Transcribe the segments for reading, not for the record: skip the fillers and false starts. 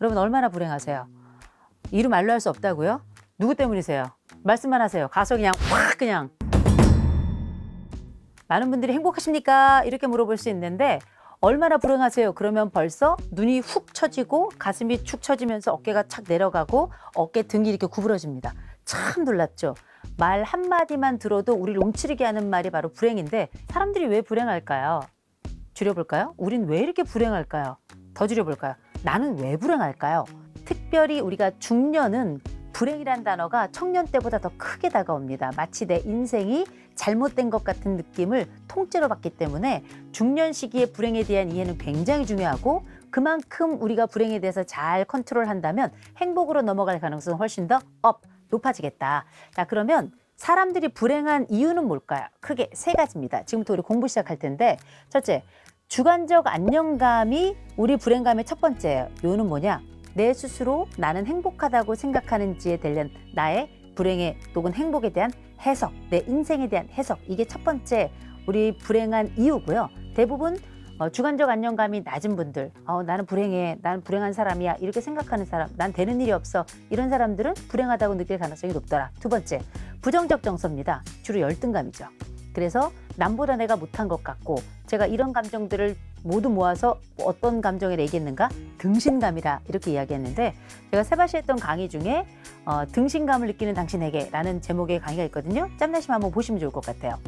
여러분 얼마나 불행하세요? 이루 말로 할 수 없다고요? 누구 때문이세요? 말씀만 하세요. 가서 그냥 확 그냥. 많은 분들이 행복하십니까? 이렇게 물어볼 수 있는데 얼마나 불행하세요? 그러면 벌써 눈이 훅 처지고 가슴이 축 처지면서 어깨가 착 내려가고 어깨 등이 이렇게 구부러집니다. 참 놀랍죠? 말 한마디만 들어도 우리를 움츠리게 하는 말이 바로 불행인데 사람들이 왜 불행할까요? 줄여볼까요? 우린 왜 이렇게 불행할까요? 더 줄여볼까요? 나는 왜 불행할까요? 특별히 우리가 중년은 불행이란 단어가 청년 때보다 더 크게 다가옵니다. 마치 내 인생이 잘못된 것 같은 느낌을 통째로 받기 때문에 중년 시기의 불행에 대한 이해는 굉장히 중요하고 그만큼 우리가 불행에 대해서 잘 컨트롤한다면 행복으로 넘어갈 가능성은 훨씬 더 높아지겠다. 자, 그러면 사람들이 불행한 이유는 뭘까요? 크게 세 가지입니다. 지금부터 우리 공부 시작할 텐데 첫째, 주관적 안정감이 우리 불행감의 첫 번째예요. 이유는 뭐냐? 내 스스로 나는 행복하다고 생각하는지에 대한 나의 불행에 혹은 행복에 대한 해석, 내 인생에 대한 해석, 이게 첫 번째 우리 불행한 이유고요. 대부분 주관적 안정감이 낮은 분들, 나는 불행해, 나는 불행한 사람이야 이렇게 생각하는 사람, 난 되는 일이 없어 이런 사람들은 불행하다고 느낄 가능성이 높더라. 두 번째, 부정적 정서입니다. 주로 열등감이죠. 그래서 남보다 내가 못한 것 같고 제가 이런 감정들을 모두 모아서 어떤 감정을 얘기했는가? 등신감이다 이렇게 이야기했는데 제가 세바시 했던 강의 중에 등신감을 느끼는 당신에게 라는 제목의 강의가 있거든요. 짬내시면 한번 보시면 좋을 것 같아요.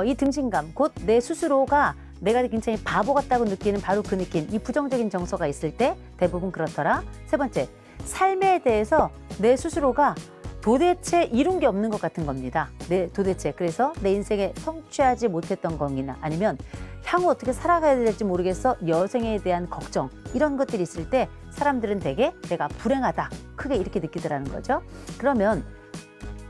이 등신감, 곧 내 스스로가 내가 굉장히 바보 같다고 느끼는 바로 그 느낌, 이 부정적인 정서가 있을 때 대부분 그렇더라. 세 번째, 삶에 대해서 내 스스로가 도대체 이룬 게 없는 것 같은 겁니다. 도대체 그래서 내 인생에 성취하지 못했던 거나 아니면 향후 어떻게 살아가야 될지 모르겠어 여생에 대한 걱정 이런 것들이 있을 때 사람들은 되게 내가 불행하다 크게 이렇게 느끼더라는 거죠. 그러면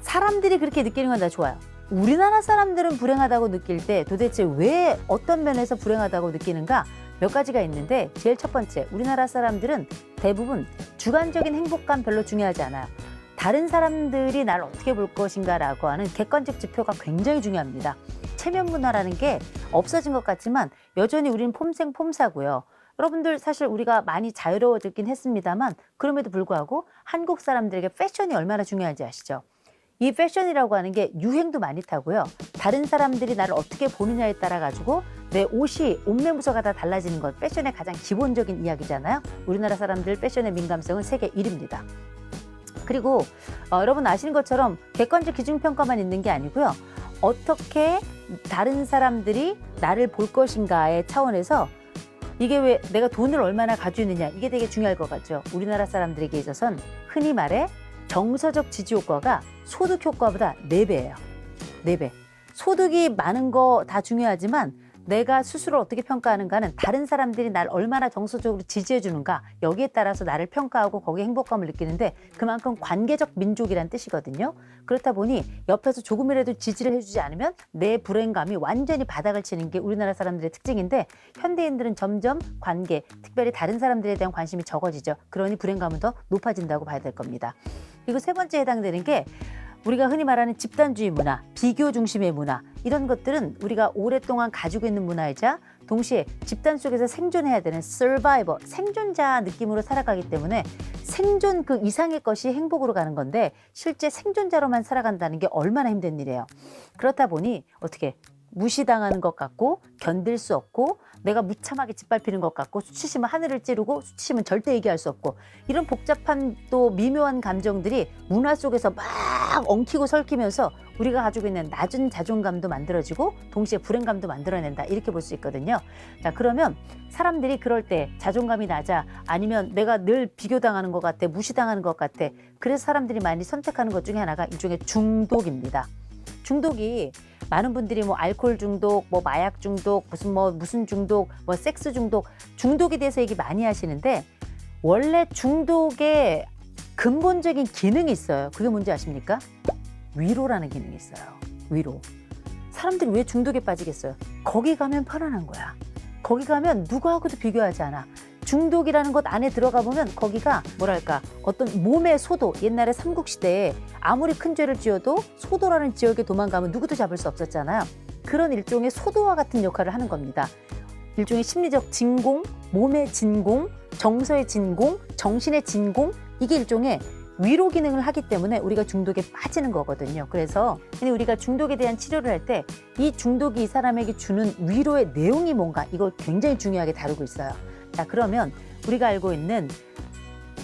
사람들이 그렇게 느끼는 건 다 좋아요. 우리나라 사람들은 불행하다고 느낄 때 도대체 왜 어떤 면에서 불행하다고 느끼는가 몇 가지가 있는데 제일 첫 번째, 우리나라 사람들은 대부분 주관적인 행복감 별로 중요하지 않아요. 다른 사람들이 날 어떻게 볼 것인가라고 하는 객관적 지표가 굉장히 중요합니다. 체면 문화라는 게 없어진 것 같지만 여전히 우리는 폼생폼사고요. 여러분들 사실 우리가 많이 자유로워졌긴 했습니다만 그럼에도 불구하고 한국 사람들에게 패션이 얼마나 중요한지 아시죠? 이 패션이라고 하는 게 유행도 많이 타고요. 다른 사람들이 나를 어떻게 보느냐에 따라 가지고 내 옷이 옷매무새가 다 달라지는 것 패션의 가장 기본적인 이야기잖아요. 우리나라 사람들 패션의 민감성은 세계 1위입니다. 그리고 여러분 아시는 것처럼 객관적 기준평가만 있는 게 아니고요. 어떻게 다른 사람들이 나를 볼 것인가의 차원에서 이게 왜 내가 돈을 얼마나 가지고 있느냐 이게 되게 중요할 것 같죠. 우리나라 사람들에게 있어서는 흔히 말해 정서적 지지 효과가 소득 효과보다 4배예요. 4배. 소득이 많은 거 다 중요하지만 내가 스스로 어떻게 평가하는가는 다른 사람들이 날 얼마나 정서적으로 지지해 주는가 여기에 따라서 나를 평가하고 거기에 행복감을 느끼는데 그만큼 관계적 민족이란 뜻이거든요. 그렇다 보니 옆에서 조금이라도 지지를 해주지 않으면 내 불행감이 완전히 바닥을 치는 게 우리나라 사람들의 특징인데 현대인들은 점점 관계, 특별히 다른 사람들에 대한 관심이 적어지죠. 그러니 불행감은 더 높아진다고 봐야 될 겁니다. 그리고 세 번째 해당되는 게 우리가 흔히 말하는 집단주의 문화, 비교 중심의 문화 이런 것들은 우리가 오랫동안 가지고 있는 문화이자 동시에 집단 속에서 생존해야 되는 서바이버, 생존자 느낌으로 살아가기 때문에 생존 그 이상의 것이 행복으로 가는 건데 실제 생존자로만 살아간다는 게 얼마나 힘든 일이에요. 그렇다 보니 어떻게 무시당하는 것 같고 견딜 수 없고 내가 무참하게 짓밟히는 것 같고 수치심은 하늘을 찌르고 수치심은 절대 얘기할 수 없고 이런 복잡한 또 미묘한 감정들이 문화 속에서 막 엉키고 설키면서 우리가 가지고 있는 낮은 자존감도 만들어지고 동시에 불행감도 만들어낸다 이렇게 볼 수 있거든요. 자, 그러면 사람들이 그럴 때 자존감이 낮아 아니면 내가 늘 비교당하는 것 같아 무시당하는 것 같아 그래서 사람들이 많이 선택하는 것 중에 하나가 일종의 중독입니다. 중독이 많은 분들이 뭐 알코올 중독, 뭐 마약 중독, 무슨 중독, 뭐 섹스 중독, 중독에 대해서 얘기 많이 하시는데 원래 중독의 근본적인 기능이 있어요. 그게 뭔지 아십니까? 위로라는 기능이 있어요. 위로. 사람들이 왜 중독에 빠지겠어요? 거기 가면 편안한 거야. 거기 가면 누구하고도 비교하지 않아. 중독이라는 것 안에 들어가 보면 거기가 뭐랄까 어떤 몸의 소도 옛날에 삼국시대에 아무리 큰 죄를 지어도 소도라는 지역에 도망가면 누구도 잡을 수 없었잖아요. 그런 일종의 소도와 같은 역할을 하는 겁니다. 일종의 심리적 진공, 몸의 진공, 정서의 진공, 정신의 진공, 이게 일종의 위로 기능을 하기 때문에 우리가 중독에 빠지는 거거든요. 그래서 우리가 중독에 대한 치료를 할 때 이 중독이 이 사람에게 주는 위로의 내용이 뭔가, 이걸 굉장히 중요하게 다루고 있어요. 자, 그러면 우리가 알고 있는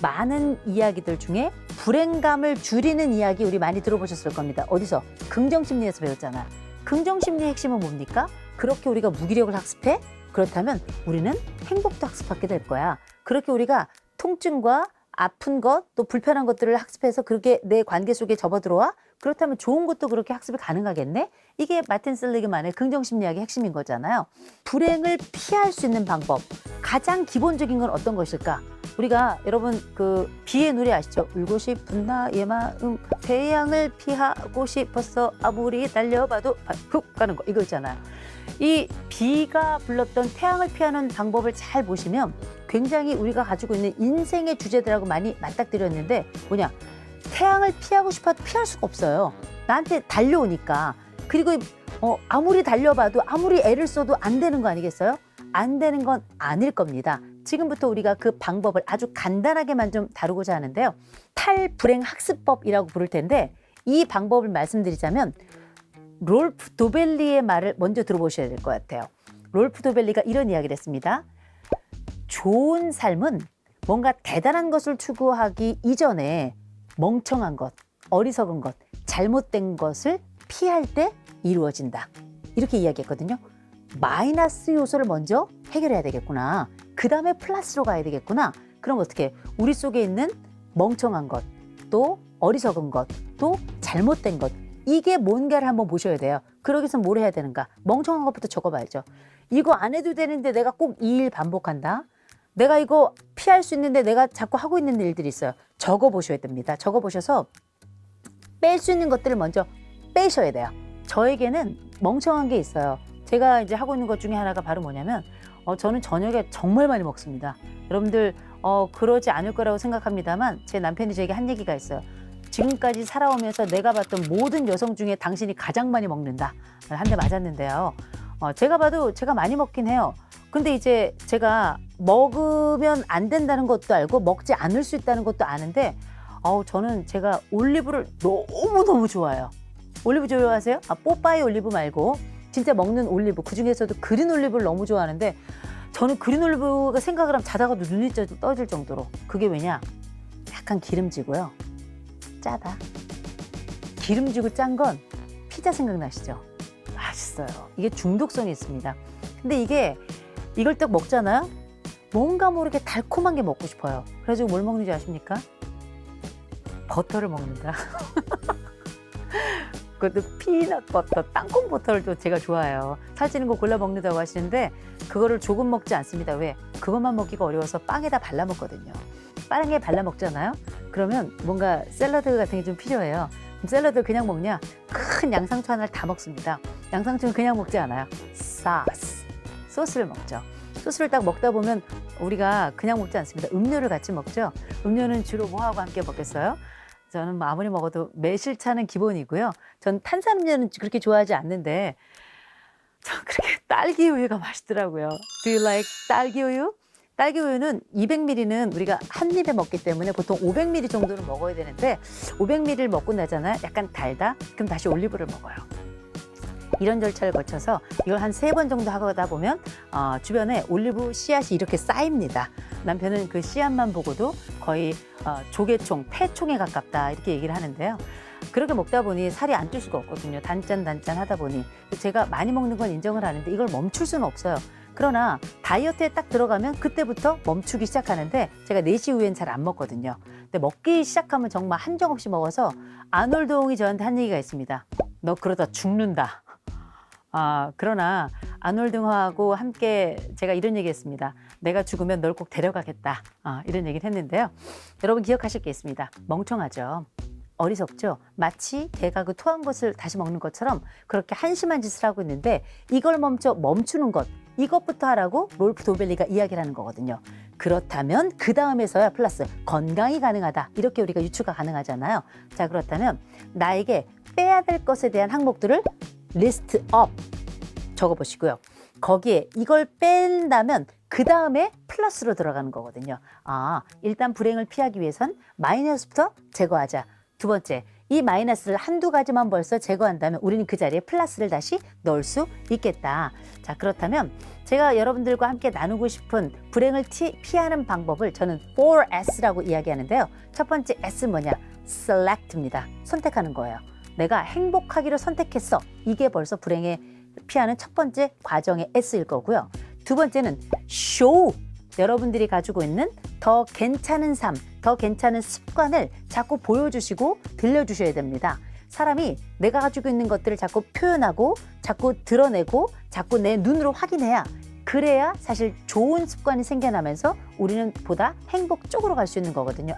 많은 이야기들 중에 불행감을 줄이는 이야기 우리 많이 들어보셨을 겁니다. 어디서? 긍정심리에서 배웠잖아요. 긍정심리의 핵심은 뭡니까? 그렇게 우리가 무기력을 학습해? 그렇다면 우리는 행복도 학습하게 될 거야. 그렇게 우리가 통증과 아픈 것, 또 불편한 것들을 학습해서 그렇게 내 관계 속에 접어들어와? 그렇다면 좋은 것도 그렇게 학습이 가능하겠네? 이게 마틴 셀리그만의 긍정심리학의 핵심인 거잖아요. 불행을 피할 수 있는 방법, 가장 기본적인 건 어떤 것일까? 우리가 여러분 그 비의 노래 아시죠? 울고 싶은 나의 마음, 태양을 피하고 싶었어, 아무리 달려봐도 훅 가는 거, 이거 있잖아요. 이 비가 불렀던 태양을 피하는 방법을 잘 보시면 굉장히 우리가 가지고 있는 인생의 주제들하고 많이 맞닥뜨렸는데, 뭐냐, 태양을 피하고 싶어도 피할 수가 없어요. 나한테 달려오니까. 그리고 아무리 달려봐도 아무리 애를 써도 안 되는 거 아니겠어요? 안 되는 건 아닐 겁니다. 지금부터 우리가 그 방법을 아주 간단하게만 좀 다루고자 하는데요. 탈불행 학습법이라고 부를 텐데, 이 방법을 말씀드리자면 롤프 도벨리의 말을 먼저 들어보셔야 될 것 같아요. 롤프 도벨리가 이런 이야기를 했습니다. 좋은 삶은 뭔가 대단한 것을 추구하기 이전에 멍청한 것, 어리석은 것, 잘못된 것을 피할 때 이루어진다. 이렇게 이야기했거든요. 마이너스 요소를 먼저 해결해야 되겠구나. 그 다음에 플러스로 가야 되겠구나. 그럼 어떻게? 우리 속에 있는 멍청한 것, 또 어리석은 것, 또 잘못된 것, 이게 뭔가를 한번 보셔야 돼요. 그러기 위해서 뭘 해야 되는가? 멍청한 것부터 적어봐야죠. 이거 안 해도 되는데 내가 꼭 이 일 반복한다. 내가 이거 피할 수 있는데 내가 자꾸 하고 있는 일들이 있어요. 적어보셔야 됩니다. 적어보셔서 뺄 수 있는 것들을 먼저 빼셔야 돼요. 저에게는 멍청한 게 있어요. 제가 이제 하고 있는 것 중에 하나가 바로 뭐냐면 저는 저녁에 정말 많이 먹습니다. 여러분들 그러지 않을 거라고 생각합니다만 제 남편이 저에게 한 얘기가 있어요. 지금까지 살아오면서 내가 봤던 모든 여성 중에 당신이 가장 많이 먹는다. 한 대 맞았는데요. 제가 봐도 제가 많이 먹긴 해요. 근데 이제 제가 먹으면 안 된다는 것도 알고 먹지 않을 수 있다는 것도 아는데 저는 제가 올리브를 너무너무 좋아해요. 올리브 좋아하세요? 뽀빠이 올리브 말고 진짜 먹는 올리브, 그중에서도 그린 올리브를 너무 좋아하는데 저는 그린 올리브가 생각을 하면 자다가도 눈이 떠질 정도로. 그게 왜냐? 약간 기름지고요. 짜다. 기름지고 짠 건 피자 생각나시죠? 맛있어요. 이게 중독성이 있습니다. 근데 이걸 딱 먹잖아요? 뭔가 모르게 달콤한 게 먹고 싶어요. 그래가지고 뭘 먹는지 아십니까? 버터를 먹는다. 그것도 피넛 버터, 땅콩 버터를 또 제가 좋아해요. 살찌는 거 골라 먹는다고 하시는데 그거를 조금 먹지 않습니다. 왜? 그것만 먹기가 어려워서 빵에다 발라 먹거든요. 빵에 발라 먹잖아요? 그러면 뭔가 샐러드 같은 게 좀 필요해요. 그럼 샐러드를 그냥 먹냐? 큰 양상추 하나를 다 먹습니다. 양상추는 그냥 먹지 않아요. 소스를 먹죠. 소스를 딱 먹다 보면 우리가 그냥 먹지 않습니다. 음료를 같이 먹죠. 음료는 주로 뭐하고 함께 먹겠어요? 저는 뭐 아무리 먹어도 매실차는 기본이고요. 전 탄산음료는 그렇게 좋아하지 않는데 전 그렇게 딸기 우유가 맛있더라고요. Do you like 딸기 우유? 딸기 우유는 200ml는 우리가 한 입에 먹기 때문에 보통 500ml 정도는 먹어야 되는데 500ml를 먹고 나잖아요. 약간 달다? 그럼 다시 올리브를 먹어요. 이런 절차를 거쳐서 이걸 한 3번 정도 하다 보면 주변에 올리브 씨앗이 이렇게 쌓입니다. 남편은 그 씨앗만 보고도 거의 조개총, 패총에 가깝다 이렇게 얘기를 하는데요. 그렇게 먹다 보니 살이 안 찔 수가 없거든요. 단짠 하다 보니. 제가 많이 먹는 건 인정을 하는데 이걸 멈출 수는 없어요. 그러나 다이어트에 딱 들어가면 그때부터 멈추기 시작하는데 제가 4시 이후엔 잘 안 먹거든요. 근데 먹기 시작하면 정말 한정없이 먹어서 아놀드 홍이 저한테 한 얘기가 있습니다. 너 그러다 죽는다. 그러나 아놀드하고 함께 제가 이런 얘기했습니다. 내가 죽으면 널 꼭 데려가겠다. 이런 얘기를 했는데요. 여러분 기억하실 게 있습니다. 멍청하죠. 어리석죠. 마치 개가 그 토한 것을 다시 먹는 것처럼 그렇게 한심한 짓을 하고 있는데 이걸 멈추는 것, 이것부터 하라고 롤프 도벨리가 이야기를 하는 거거든요. 그렇다면 그 다음에서야 플러스 건강이 가능하다. 이렇게 우리가 유추가 가능하잖아요. 자, 그렇다면 나에게 빼야 될 것에 대한 항목들을 리스트 업 적어보시고요. 거기에 이걸 뺀다면 그 다음에 플러스로 들어가는 거거든요. 일단 불행을 피하기 위해선 마이너스부터 제거하자. 두 번째, 이 마이너스를 한두 가지만 벌써 제거한다면 우리는 그 자리에 플러스를 다시 넣을 수 있겠다. 자, 그렇다면 제가 여러분들과 함께 나누고 싶은 불행을 피하는 방법을 저는 4S라고 이야기하는데요. 첫 번째 S 뭐냐? Select입니다. 선택하는 거예요. 내가 행복하기로 선택했어. 이게 벌써 불행에 피하는 첫 번째 과정의 S일 거고요. 두 번째는 show. 여러분들이 가지고 있는 더 괜찮은 삶, 더 괜찮은 습관을 자꾸 보여주시고 들려주셔야 됩니다. 사람이 내가 가지고 있는 것들을 자꾸 표현하고 자꾸 드러내고 자꾸 내 눈으로 확인해야, 그래야 사실 좋은 습관이 생겨나면서 우리는 보다 행복 쪽으로 갈 수 있는 거거든요.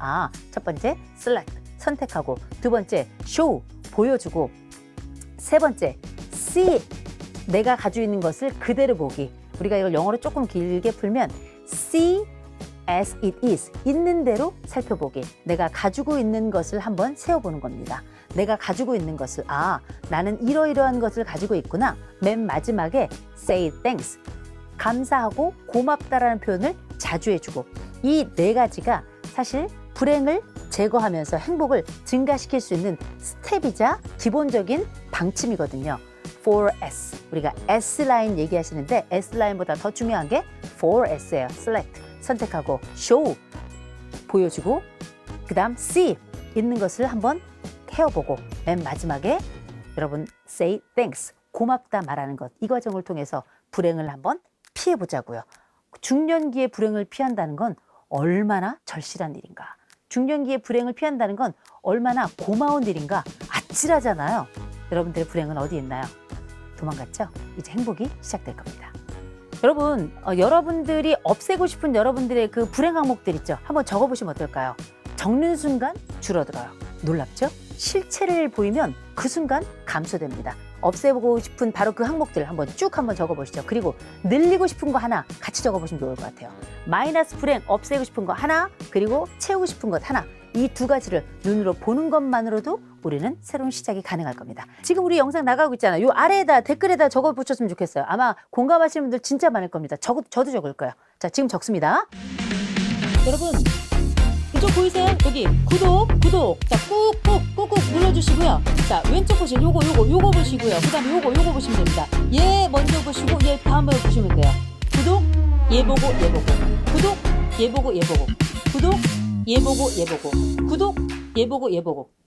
첫 번째 select, 선택하고, 두 번째 show, 보여주고, 세 번째 see, 내가 가지고 있는 것을 그대로 보기. 우리가 이걸 영어로 조금 길게 풀면 see as it is, 있는 대로 살펴보기. 내가 가지고 있는 것을 한번 세워보는 겁니다. 내가 가지고 있는 것을, 나는 이러이러한 것을 가지고 있구나. 맨 마지막에 say thanks, 감사하고 고맙다라는 표현을 자주 해주고, 이 네 가지가 사실 불행을 제거하면서 행복을 증가시킬 수 있는 스텝이자 기본적인 방침이거든요. 4S. 우리가 S라인 얘기하시는데 S라인보다 더 중요한 게 4S예요. Select, 선택하고, show, 보여주고, 그 다음 see, 있는 것을 한번 헤어보고, 맨 마지막에 여러분 say thanks, 고맙다 말하는 것. 이 과정을 통해서 불행을 한번 피해보자고요. 중년기에 불행을 피한다는 건 얼마나 절실한 일인가. 중년기에 불행을 피한다는 건 얼마나 고마운 일인가. 아찔하잖아요. 여러분들의 불행은 어디 있나요? 도망갔죠? 이제 행복이 시작될 겁니다. 여러분, 여러분들이 없애고 싶은 여러분들의 그 불행 항목들 있죠? 한번 적어보시면 어떨까요? 적는 순간 줄어들어요. 놀랍죠? 실체를 보이면 그 순간 감소됩니다. 없애보고 싶은 바로 그 항목들 한번 쭉 한번 적어보시죠. 그리고 늘리고 싶은 거 하나 같이 적어보시면 좋을 것 같아요. 마이너스 불행 없애고 싶은 거 하나, 그리고 채우고 싶은 것 하나. 이 두 가지를 눈으로 보는 것만으로도 우리는 새로운 시작이 가능할 겁니다. 지금 우리 영상 나가고 있잖아요. 요 아래에다 댓글에다 적어보셨으면 좋겠어요. 아마 공감하시는 분들 진짜 많을 겁니다. 저도 적을 거예요. 자, 지금 적습니다. 여러분, 이쪽 보이세요? 여기 구독. 자, 꾹꾹 눌러주시고요. 자, 왼쪽 보시면 요거 보시고요. 그 다음에 요거 보시면 됩니다. 얘 먼저 보시고 얘 다음에 보시면 돼요. 구독, 얘 보고, 구독, 얘 보고, 구독, 얘 보고, 구독, 얘 보고.